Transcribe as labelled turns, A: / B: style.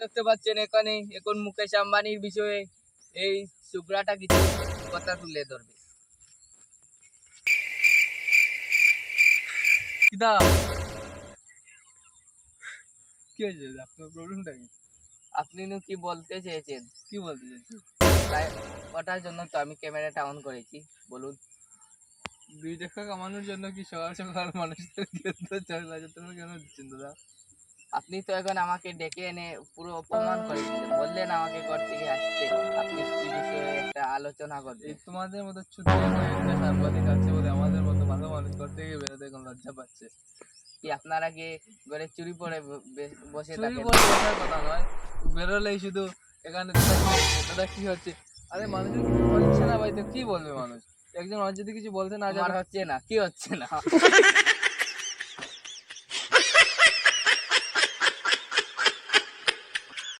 A: দেখতে পাচ্ছেন এখানে এখন মুকেশ আম্বানির বিষয়ে এই শুভ্রাটা কিছু কথা তুলে ধরবে।
B: কিদা কি হয়েছে? আপনার প্রবলেমটা কি?
A: আপনি নু কি বলতে চেয়েছেন?
B: কি বলতে চাইছি?
A: তাই ওটার জন্য তো আমি ক্যামেরাটা অন করেছি, বলুন।
B: 2 টাকা কামানোর জন্য কি সকাল সকাল মানুষদের খেতে চায় না? তোমরা কেন দিচ্ছেন দাদা?
A: আপনি তো এখন আমাকে ডেকে এনে পুরো অপমান করে দিলেন, বললেন আমাকে ঘর থেকে আসতে, আপনি কি বিষয়ে একটা আলোচনা
B: এই
A: করবেন।
B: তোমাদের মতো ছুটি একটা সাংবাদিক আছে বলে আমাদের মতো ভালো মানুষ করতে গিয়ে বেরোতে এখন লজ্জা পাচ্ছে।
A: কি আপনারা কি ঘরে চুরি পরে বসে
B: চুরি
A: থাকেন?
B: করে বসার কথা নয়, বেরোলেই শুধু এখানে দাদা কি হচ্ছে? আরে মানুষের কিছু হচ্ছে না ভাই, তো কি বলবে মানুষ? একজন মানুষ যদি কিছু বলতে না
A: আমার
B: জানে
A: হচ্ছে না, কি হচ্ছে না?